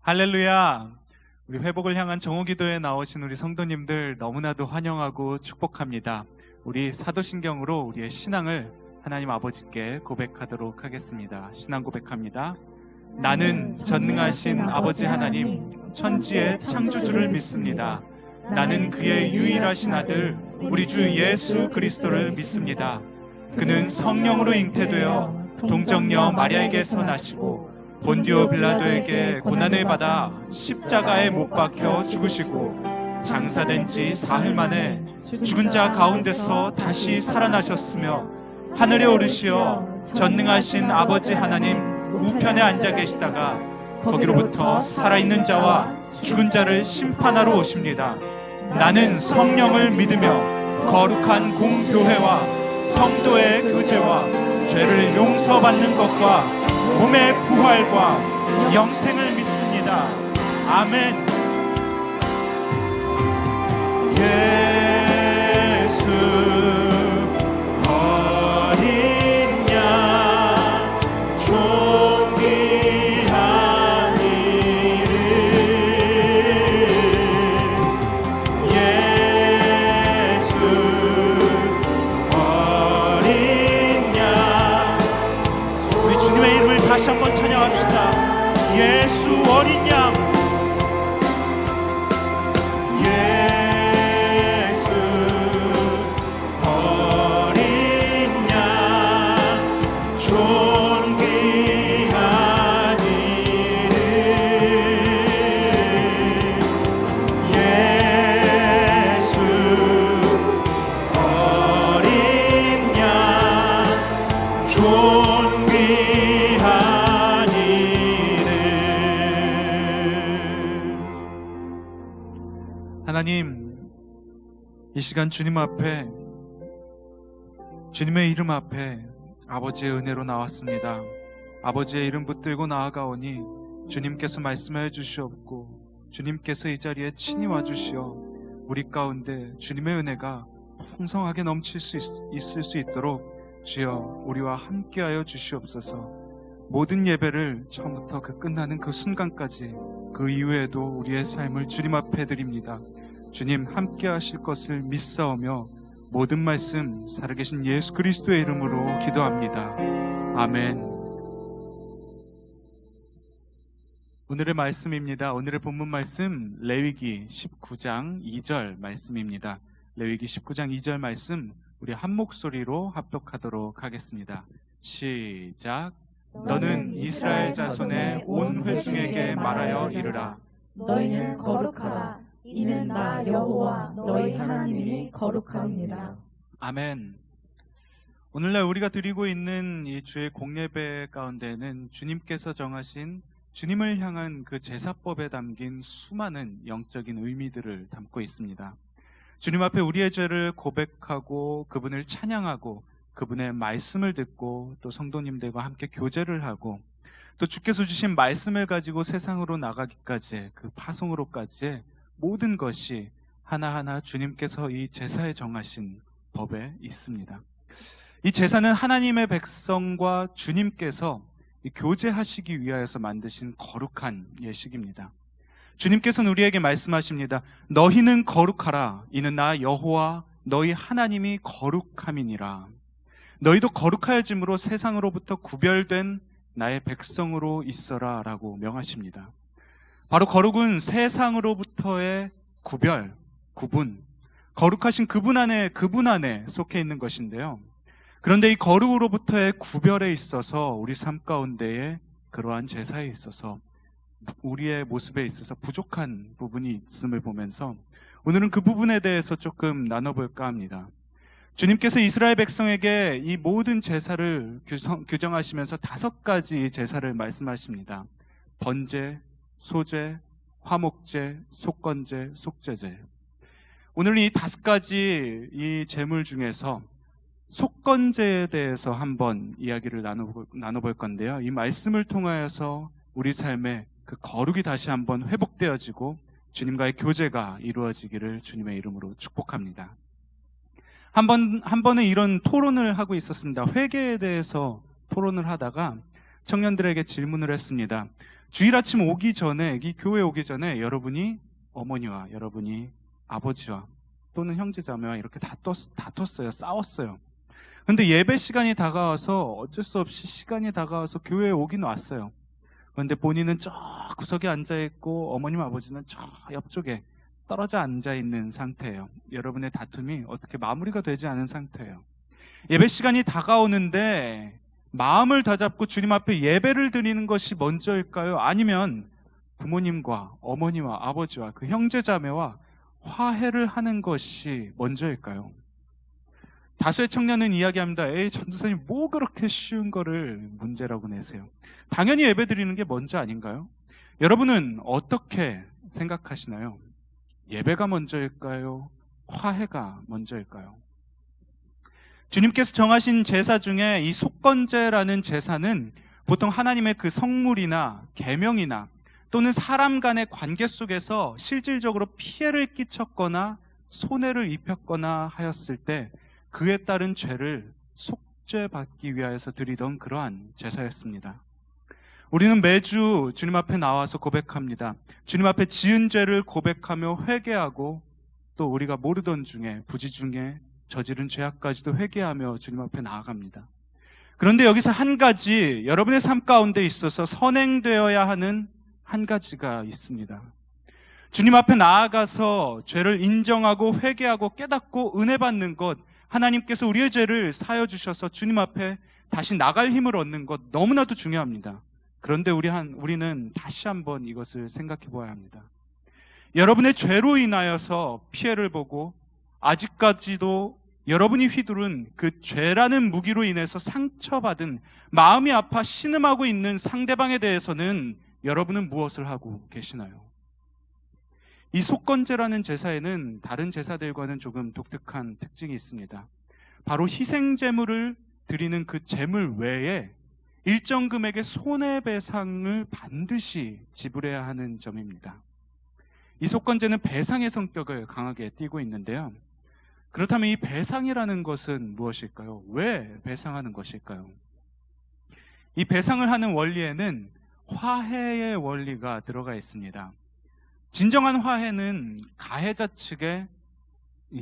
할렐루야! 우리 회복을 향한 정오기도에 나오신 우리 성도님들 너무나도 환영하고 축복합니다. 우리 사도신경으로 우리의 신앙을 하나님 아버지께 고백하도록 하겠습니다. 신앙 고백합니다. 나는 전능하신 아버지 하나님, 천지의 창조주를 믿습니다. 나는 그의 유일하신 아들, 우리 주 예수 그리스도를 믿습니다. 그는 성령으로 잉태되어 동정녀 마리아에게서 나시고 본디오 빌라도에게 고난을 받아 십자가에 못 박혀 죽으시고 장사된 지 사흘 만에 죽은 자 가운데서 다시 살아나셨으며 하늘에 오르시어 전능하신 아버지 하나님 우편에 앉아 계시다가 거기로부터 살아있는 자와 죽은 자를 심판하러 오십니다. 나는 성령을 믿으며 거룩한 공교회와 성도의 교제와 죄를 용서받는 것과 몸의 부활과 영생을 믿습니다. 아멘. 예수 어린 양 존귀한 이름 예수 어린 양 우리 주님의 이름을 다시 한번 찬양합시다. 예수 어린 양 하나님, 이 시간 주님 앞에, 주님의 이름 앞에 아버지의 은혜로 나왔습니다. 아버지의 이름 붙들고 나아가오니 주님께서 말씀해 주시옵고 주님께서 이 자리에 친히 와주시어 우리 가운데 주님의 은혜가 풍성하게 넘칠 수 있을 수 있도록 주여 우리와 함께하여 주시옵소서. 모든 예배를 처음부터 그 끝나는 그 순간까지 그 이후에도 우리의 삶을 주님 앞에 드립니다. 주님 함께 하실 것을 믿사오며 모든 말씀 살아계신 예수 그리스도의 이름으로 기도합니다. 아멘. 오늘의 말씀입니다. 오늘의 본문 말씀 레위기 19장 2절 말씀입니다. 레위기 19장 2절 말씀 우리 한 목소리로 합독하도록 하겠습니다. 시작. 너는 이스라엘 자손의 온 회중에게 말하여 이르라. 너희는 거룩하라. 이는 나 여호와 너희 하나님이 거룩합니다. 아멘. 오늘날 우리가 드리고 있는 이 주의 공예배 가운데는 주님께서 정하신 주님을 향한 그 제사법에 담긴 수많은 영적인 의미들을 담고 있습니다. 주님 앞에 우리의 죄를 고백하고 그분을 찬양하고 그분의 말씀을 듣고 또 성도님들과 함께 교제를 하고 또 주께서 주신 말씀을 가지고 세상으로 나가기까지 그 파송으로까지의 모든 것이 하나하나 주님께서 이 제사에 정하신 법에 있습니다. 이 제사는 하나님의 백성과 주님께서 교제하시기 위하여서 만드신 거룩한 예식입니다. 주님께서는 우리에게 말씀하십니다. 너희는 거룩하라. 이는 나 여호와 너희 하나님이 거룩함이니라. 너희도 거룩하여짐으로 세상으로부터 구별된 나의 백성으로 있어라 라고 명하십니다. 바로 거룩은 세상으로부터의 구별, 구분, 거룩하신 그분 안에 속해 있는 것인데요. 그런데 이 거룩으로부터의 구별에 있어서 우리 삶 가운데에 그러한 제사에 있어서 우리의 모습에 있어서 부족한 부분이 있음을 보면서 오늘은 그 부분에 대해서 조금 나눠볼까 합니다. 주님께서 이스라엘 백성에게 이 모든 제사를 규정하시면서 5가지 제사를 말씀하십니다. 번제, 소제, 화목제, 속건제, 속죄제. 오늘 이 5가지 이 제물 중에서 속건제에 대해서 한번 이야기를 나눠볼 건데요. 이 말씀을 통하여서 우리 삶에 그 거룩이 다시 한번 회복되어지고 주님과의 교제가 이루어지기를 주님의 이름으로 축복합니다. 한 번은 이런 토론을 하고 있었습니다. 회개에 대해서 토론을 하다가 청년들에게 질문을 했습니다. 주일 아침 오기 전에, 이 교회 오기 전에 여러분이 어머니와 여러분이 아버지와 또는 형제자매와 이렇게 다퉜어요. 싸웠어요. 근데 예배 시간이 다가와서 어쩔 수 없이 시간이 다가와서 교회에 오긴 왔어요. 그런데 본인은 저 구석에 앉아있고 어머님 아버지는 저 옆쪽에 떨어져 앉아있는 상태예요. 여러분의 다툼이 어떻게 마무리가 되지 않은 상태예요. 예배 시간이 다가오는데 마음을 다잡고 주님 앞에 예배를 드리는 것이 먼저일까요? 아니면 부모님과 어머니와 아버지와 그 형제자매와 화해를 하는 것이 먼저일까요? 다수의 청년은 이야기합니다. 에이, 전도사님 뭐 그렇게 쉬운 거를 문제라고 내세요? 당연히 예배 드리는 게 먼저 아닌가요? 여러분은 어떻게 생각하시나요? 예배가 먼저일까요? 화해가 먼저일까요? 주님께서 정하신 제사 중에 이 속건제라는 제사는 보통 하나님의 그 성물이나 계명이나 또는 사람 간의 관계 속에서 실질적으로 피해를 끼쳤거나 손해를 입혔거나 하였을 때 그에 따른 죄를 속죄받기 위하여서 드리던 그러한 제사였습니다. 우리는 매주 주님 앞에 나와서 고백합니다. 주님 앞에 지은 죄를 고백하며 회개하고 또 우리가 모르던 중에 부지 중에 저지른 죄악까지도 회개하며 주님 앞에 나아갑니다. 그런데 여기서 한 가지 여러분의 삶 가운데 있어서 선행되어야 하는 한 가지가 있습니다. 주님 앞에 나아가서 죄를 인정하고 회개하고 깨닫고 은혜 받는 것, 하나님께서 우리의 죄를 사여 주셔서 주님 앞에 다시 나갈 힘을 얻는 것 너무나도 중요합니다. 그런데 우리는 다시 한번 이것을 생각해 보아야 합니다. 여러분의 죄로 인하여서 피해를 보고 아직까지도 여러분이 휘두른 그 죄라는 무기로 인해서 상처받은 마음이 아파 신음하고 있는 상대방에 대해서는 여러분은 무엇을 하고 계시나요? 이 속건제라는 제사에는 다른 제사들과는 조금 독특한 특징이 있습니다. 바로 희생제물을 드리는 그 제물 외에 일정 금액의 손해배상을 반드시 지불해야 하는 점입니다. 이 속건제는 배상의 성격을 강하게 띠고 있는데요. 그렇다면 이 배상이라는 것은 무엇일까요? 왜 배상하는 것일까요? 이 배상을 하는 원리에는 화해의 원리가 들어가 있습니다. 진정한 화해는 가해자 측에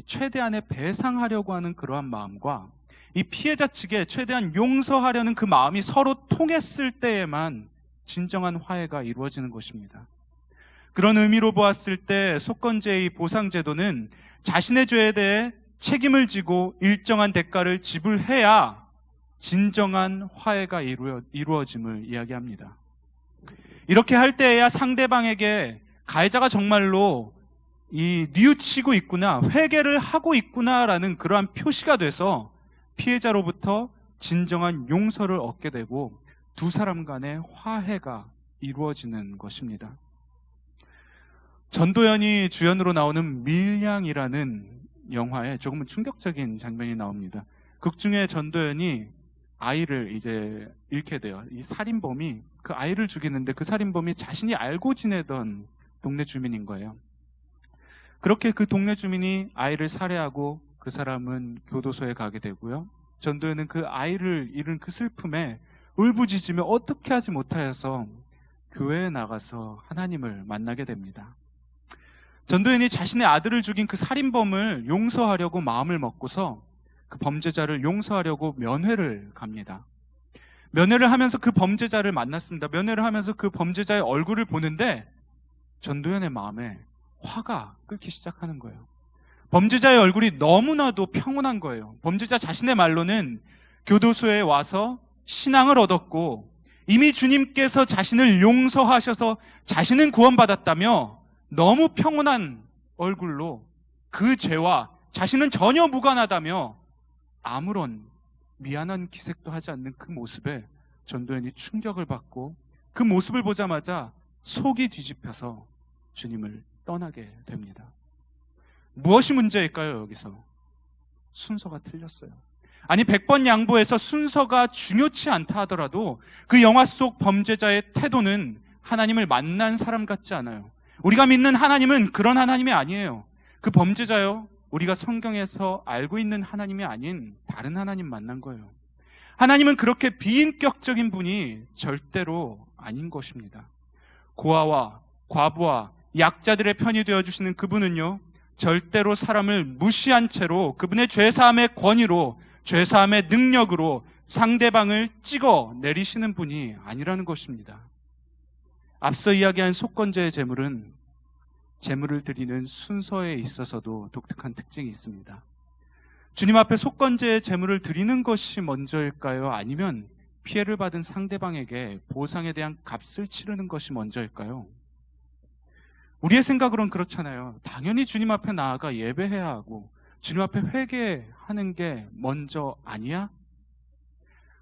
최대한의 배상하려고 하는 그러한 마음과 이 피해자 측에 최대한 용서하려는 그 마음이 서로 통했을 때에만 진정한 화해가 이루어지는 것입니다. 그런 의미로 보았을 때 속건제의 보상제도는 자신의 죄에 대해 책임을 지고 일정한 대가를 지불해야 진정한 화해가 이루어짐을 이야기합니다. 이렇게 할 때에야 상대방에게 가해자가 정말로 뉘우치고 있구나, 회개를 하고 있구나라는 그러한 표시가 돼서 피해자로부터 진정한 용서를 얻게 되고 두 사람 간의 화해가 이루어지는 것입니다. 전도연이 주연으로 나오는 밀양이라는 영화에 조금은 충격적인 장면이 나옵니다. 극 중에 전도연이 아이를 이제 잃게 돼요. 이 살인범이 그 아이를 죽이는데 그 살인범이 자신이 알고 지내던 동네 주민인 거예요. 그렇게 그 동네 주민이 아이를 살해하고 그 사람은 교도소에 가게 되고요. 전도연은 그 아이를 잃은 그 슬픔에 울부짖으며 어떻게 하지 못하여서 교회에 나가서 하나님을 만나게 됩니다. 전도연이 자신의 아들을 죽인 그 살인범을 용서하려고 마음을 먹고서 그 범죄자를 용서하려고 면회를 갑니다. 면회를 하면서 그 범죄자를 만났습니다. 면회를 하면서 그 범죄자의 얼굴을 보는데 전도연의 마음에 화가 끓기 시작하는 거예요. 범죄자의 얼굴이 너무나도 평온한 거예요. 범죄자 자신의 말로는 교도소에 와서 신앙을 얻었고 이미 주님께서 자신을 용서하셔서 자신은 구원받았다며 너무 평온한 얼굴로 그 죄와 자신은 전혀 무관하다며 아무런 미안한 기색도 하지 않는 그 모습에 전도연이 충격을 받고 그 모습을 보자마자 속이 뒤집혀서 주님을 떠나게 됩니다. 무엇이 문제일까요? 여기서 순서가 틀렸어요. 아니 100번 양보해서 순서가 중요치 않다 하더라도 그 영화 속 범죄자의 태도는 하나님을 만난 사람 같지 않아요. 우리가 믿는 하나님은 그런 하나님이 아니에요. 그 범죄자요, 우리가 성경에서 알고 있는 하나님이 아닌 다른 하나님 만난 거예요. 하나님은 그렇게 비인격적인 분이 절대로 아닌 것입니다. 고아와 과부와 약자들의 편이 되어주시는 그분은요, 절대로 사람을 무시한 채로 그분의 죄사함의 권위로, 죄사함의 능력으로 상대방을 찍어 내리시는 분이 아니라는 것입니다. 앞서 이야기한 속건제의 제물은 제물을 드리는 순서에 있어서도 독특한 특징이 있습니다. 주님 앞에 속건제의 제물을 드리는 것이 먼저일까요? 아니면 피해를 받은 상대방에게 보상에 대한 값을 치르는 것이 먼저일까요? 우리의 생각으로는 그렇잖아요. 당연히 주님 앞에 나아가 예배해야 하고 주님 앞에 회개하는 게 먼저 아니야?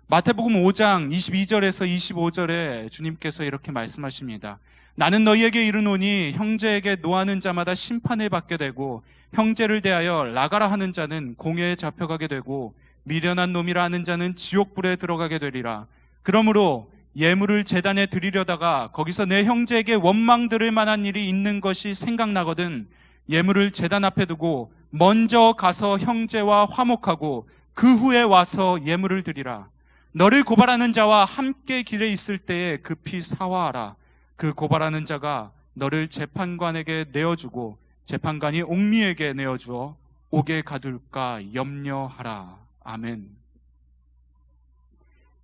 마태복음 5장 22절에서 25절에 주님께서 이렇게 말씀하십니다. 나는 너희에게 이르노니 형제에게 노하는 자마다 심판을 받게 되고 형제를 대하여 나가라 하는 자는 공회에 잡혀가게 되고 미련한 놈이라 하는 자는 지옥불에 들어가게 되리라. 그러므로 예물을 제단에 드리려다가 거기서 내 형제에게 원망 들을 만한 일이 있는 것이 생각나거든 예물을 제단 앞에 두고 먼저 가서 형제와 화목하고 그 후에 와서 예물을 드리라. 너를 고발하는 자와 함께 길에 있을 때에 급히 사화하라. 그 고발하는 자가 너를 재판관에게 내어주고 재판관이 옥리에게 내어주어 옥에 가둘까 염려하라. 아멘.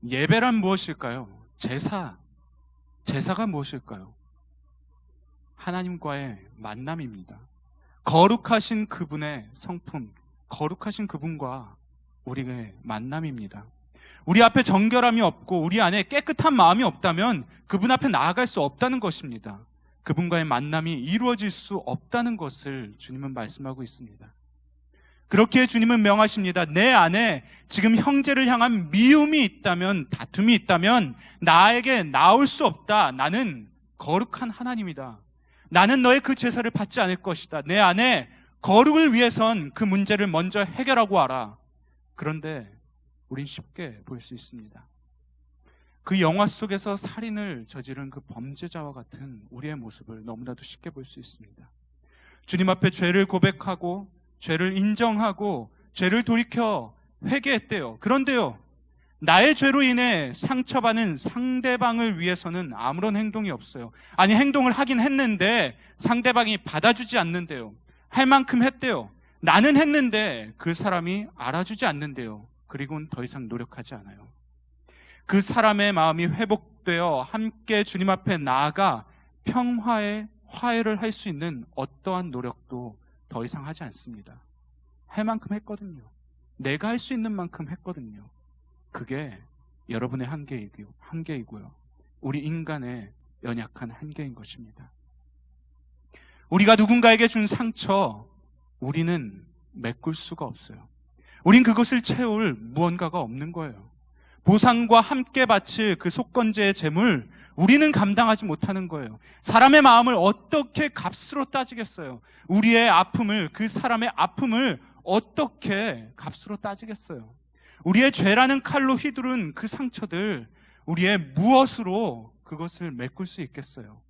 예배란 무엇일까요? 제사가 무엇일까요? 하나님과의 만남입니다. 거룩하신 그분의 성품, 거룩하신 그분과 우리의 만남입니다. 우리 앞에 정결함이 없고 우리 안에 깨끗한 마음이 없다면 그분 앞에 나아갈 수 없다는 것입니다. 그분과의 만남이 이루어질 수 없다는 것을 주님은 말씀하고 있습니다. 그렇게 주님은 명하십니다. 내 안에 지금 형제를 향한 미움이 있다면, 다툼이 있다면 나에게 나올 수 없다. 나는 거룩한 하나님이다. 나는 너의 그 제사를 받지 않을 것이다. 내 안에 거룩을 위해선 그 문제를 먼저 해결하고 와라. 그런데 우린 쉽게 볼 수 있습니다. 그 영화 속에서 살인을 저지른 그 범죄자와 같은 우리의 모습을 너무나도 쉽게 볼 수 있습니다. 주님 앞에 죄를 고백하고 죄를 인정하고 죄를 돌이켜 회개했대요. 그런데요, 나의 죄로 인해 상처받는 상대방을 위해서는 아무런 행동이 없어요. 아니, 행동을 하긴 했는데 상대방이 받아주지 않는데요. 할 만큼 했대요. 나는 했는데 그 사람이 알아주지 않는데요. 그리고는 더 이상 노력하지 않아요. 그 사람의 마음이 회복되어 함께 주님 앞에 나아가 화해를 할 수 있는 어떠한 노력도 더 이상 하지 않습니다. 할 만큼 했거든요. 내가 할 수 있는 만큼 했거든요. 그게 여러분의 한계이고요. 우리 인간의 연약한 한계인 것입니다. 우리가 누군가에게 준 상처, 우리는 메꿀 수가 없어요. 우린 그것을 채울 무언가가 없는 거예요. 보상과 함께 바칠 그 속건제의 재물, 우리는 감당하지 못하는 거예요. 사람의 마음을 어떻게 값으로 따지겠어요? 우리의 아픔을, 그 사람의 아픔을 어떻게 값으로 따지겠어요? 우리의 죄라는 칼로 휘두른 그 상처들, 우리의 무엇으로 그것을 메꿀 수 있겠어요?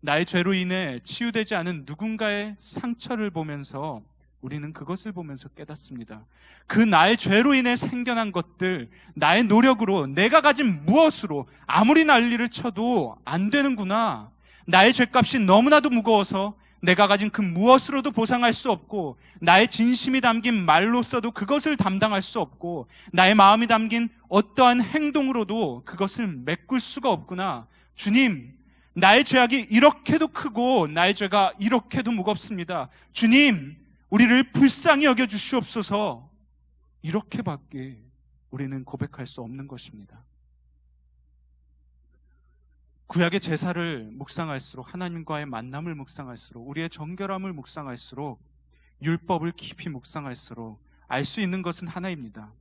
나의 죄로 인해 치유되지 않은 누군가의 상처를 보면서 우리는 그것을 보면서 깨닫습니다. 그 나의 죄로 인해 생겨난 것들, 나의 노력으로, 내가 가진 무엇으로 아무리 난리를 쳐도 안 되는구나. 나의 죄값이 너무나도 무거워서 내가 가진 그 무엇으로도 보상할 수 없고, 나의 진심이 담긴 말로써도 그것을 담당할 수 없고, 나의 마음이 담긴 어떠한 행동으로도 그것을 메꿀 수가 없구나. 주님, 나의 죄악이 이렇게도 크고 나의 죄가 이렇게도 무겁습니다. 주님, 우리를 불쌍히 여겨 주시옵소서. 이렇게밖에 우리는 고백할 수 없는 것입니다. 구약의 제사를 묵상할수록, 하나님과의 만남을 묵상할수록, 우리의 정결함을 묵상할수록, 율법을 깊이 묵상할수록 알 수 있는 것은 하나입니다.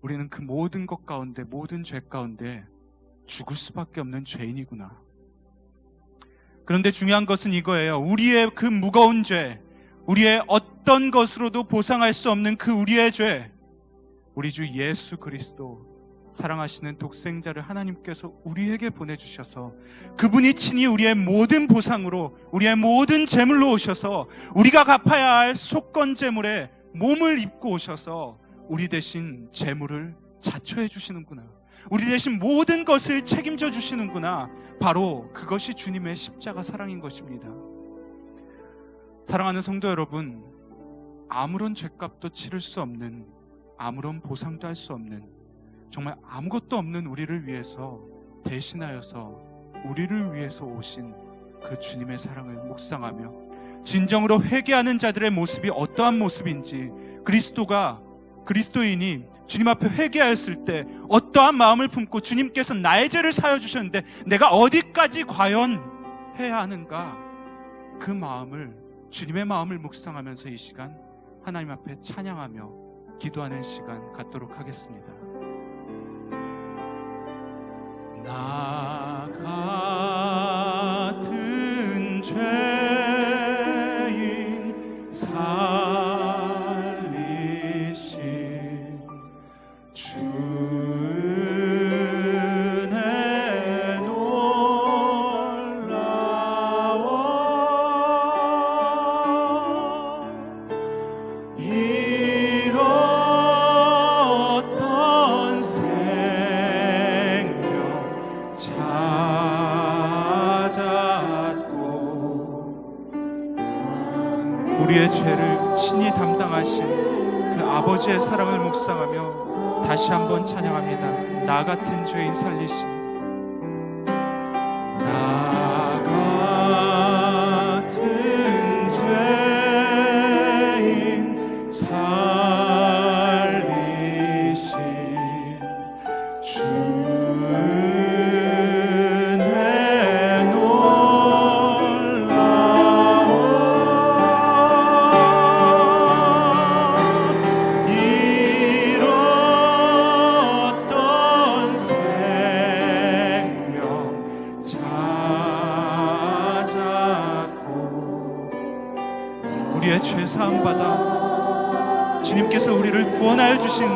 우리는 그 모든 것 가운데, 모든 죄 가운데 죽을 수밖에 없는 죄인이구나. 그런데 중요한 것은 이거예요. 우리의 그 무거운 죄, 우리의 어떤 것으로도 보상할 수 없는 그 우리의 죄, 우리 주 예수 그리스도, 사랑하시는 독생자를 하나님께서 우리에게 보내주셔서 그분이 친히 우리의 모든 보상으로, 우리의 모든 재물로 오셔서 우리가 갚아야 할 속건제물에 몸을 입고 오셔서 우리 대신 재물을 자초해 주시는구나. 우리 대신 모든 것을 책임져 주시는구나. 바로 그것이 주님의 십자가 사랑인 것입니다. 사랑하는 성도 여러분, 아무런 죄값도 치를 수 없는, 아무런 보상도 할 수 없는, 정말 아무것도 없는 우리를 위해서 대신하여서 우리를 위해서 오신 그 주님의 사랑을 묵상하며 진정으로 회개하는 자들의 모습이 어떠한 모습인지, 그리스도가 그리스도인이 주님 앞에 회개하였을 때 어떠한 마음을 품고 주님께서 나의 죄를 사여 주셨는데 내가 어디까지 과연 해야 하는가, 그 마음을, 주님의 마음을 묵상하면서 이 시간 하나님 앞에 찬양하며 기도하는 시간 갖도록 하겠습니다. 나 같은 죄인 살리신 주 은혜 놀라워 잃었던 생명 찾았고, 우리의 죄를 친히 담당하신 그 아버지의 사랑을 묵상하며 다시 한번 찬양합니다. 나 같은 죄인 살리신, 나 같은 죄인 살리신 주 은혜 놀라워 잃었던 생명 찾았고, 우리의 죄 사함 받아 주님께서 우리를 구원하여 주신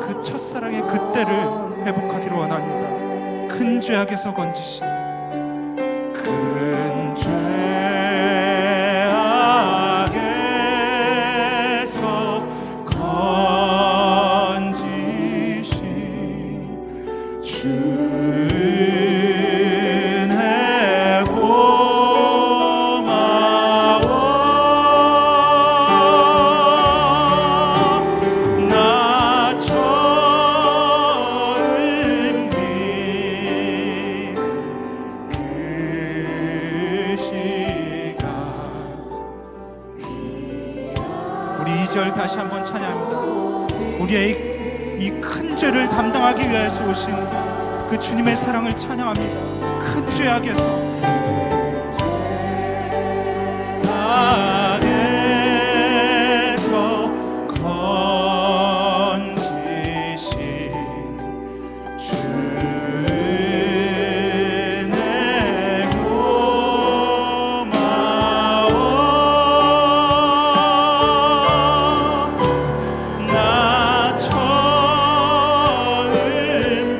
그 첫사랑의 그때를 회복하기를 원합니다. 큰 죄악에서 건지신, 큰 죄악에서 건지신 주 은혜 고마워 나 처음 빈 그 시간. 우리 2절 다시 한번 찬양합니다. 우리의 이 큰 죄를 담당하기 위해서 오신 그 주님의 사랑을 찬양합니다. 큰 죄악에서 건지신 주 은혜 고마워 나 처음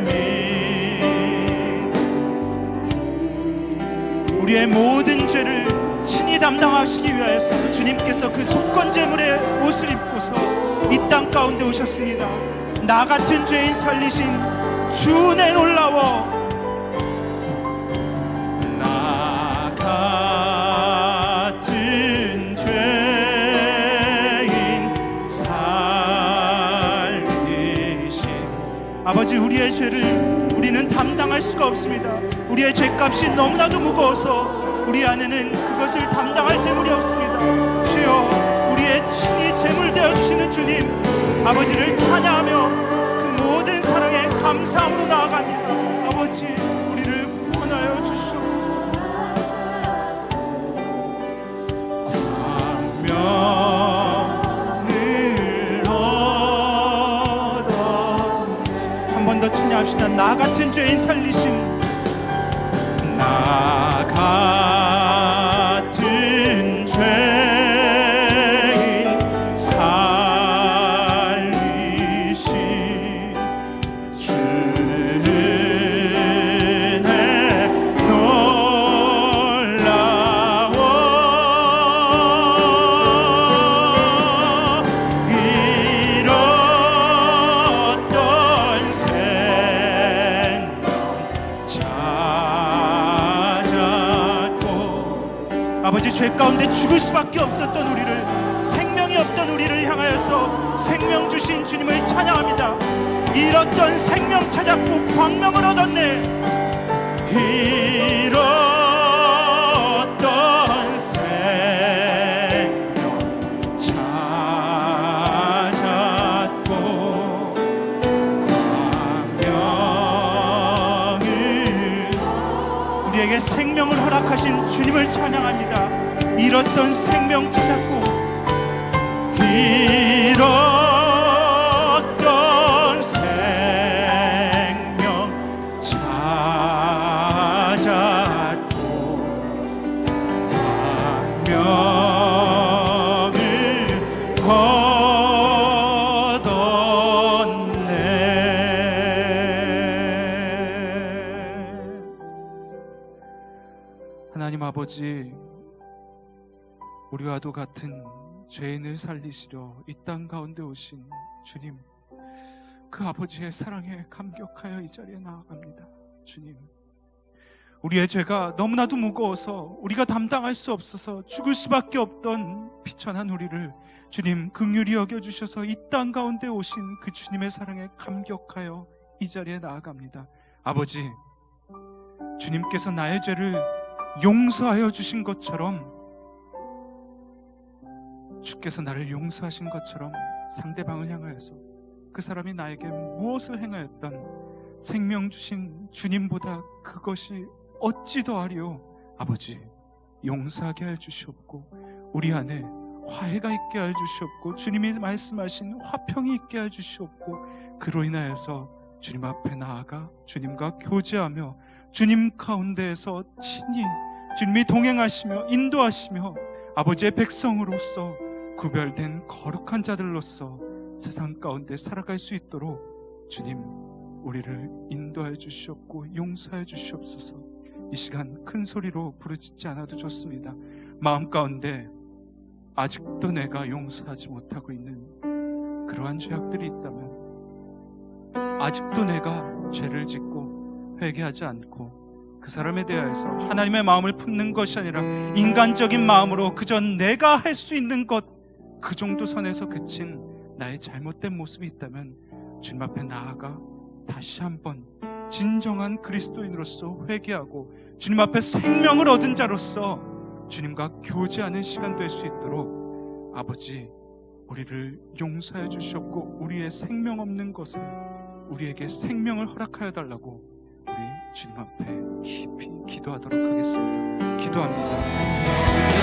민 우리의 모든 죄를 친히 담당하시기 위하여서 주님께서 그 속건제물의 옷을 입고서 이 땅 가운데 오셨습니다. 나 같은 죄인 살리신 주 은혜 놀라워 나 같은 죄인 살리신 아버지, 우리의 죄를 우리는 담당할 수가 없습니다. 우리의 죄값이 너무나도 무거워서 우리 안에는 그것을 담당할 재물이 없습니다. 주여, 우리의 친히 재물 되어주시는 주님 아버지를 찬양하며 그 모든 사랑에 감사함으로 나아갑니다. 아버지, 우리를 구원하여 주시옵소서. 광명을 얻어 한 번 더 찬양합시다. 나 같은 죄인 살리신 나 같은 죄인 살리신 주 은혜 놀라워 잃었던 생명 아버지, 죄 가운데 죽을 수밖에 없었던 우리를, 생명이 없던 우리를 향하여서 생명 주신 주님을 찬양합니다. 잃었던 생명 찾았고 광명을 얻었네. 잃었던 생명 찾았고 우리에게 생명을 허락하신 주님을 찬양합니다. 잃었던 생명 찾았고 잃었던 생명 찾았고 광명을 얻었네. 하나님 아버지, 우리와도 같은 죄인을 살리시려 이 땅 가운데 오신 주님, 그 아버지의 사랑에 감격하여 이 자리에 나아갑니다. 주님, 우리의 죄가 너무나도 무거워서 우리가 담당할 수 없어서 죽을 수밖에 없던 비천한 우리를 주님 긍휼히 여겨주셔서 이 땅 가운데 오신 그 주님의 사랑에 감격하여 이 자리에 나아갑니다. 아버지, 주님께서 나의 죄를 용서하여 주신 것처럼, 주께서 나를 용서하신 것처럼 상대방을 향하여서 그 사람이 나에게 무엇을 행하였던 생명 주신 주님보다 그것이 어찌 더하리요. 아버지, 용서하게 하여 주시옵고 우리 안에 화해가 있게 하여 주시옵고 주님이 말씀하신 화평이 있게 하여 주시옵고 그로 인하여서 주님 앞에 나아가 주님과 교제하며 주님 가운데에서 친히 주님이 동행하시며 인도하시며 아버지의 백성으로서 구별된 거룩한 자들로서 세상 가운데 살아갈 수 있도록 주님, 우리를 인도하여 주시옵고 용서하여 주시옵소서. 이 시간 큰 소리로 부르짖지 않아도 좋습니다. 마음 가운데 아직도 내가 용서하지 못하고 있는 그러한 죄악들이 있다면, 아직도 내가 죄를 짓고 회개하지 않고 그 사람에 대하여서 하나님의 마음을 품는 것이 아니라 인간적인 마음으로 그저 내가 할 수 있는 것, 그 정도 선에서 그친 나의 잘못된 모습이 있다면 주님 앞에 나아가 다시 한번 진정한 그리스도인으로서 회개하고 주님 앞에 생명을 얻은 자로서 주님과 교제하는 시간 될 수 있도록 아버지, 우리를 용서해 주시옵고 우리의 생명 없는 것을 우리에게 생명을 허락하여 달라고 우리 주님 앞에 깊이 기도하도록 하겠습니다. 기도합니다.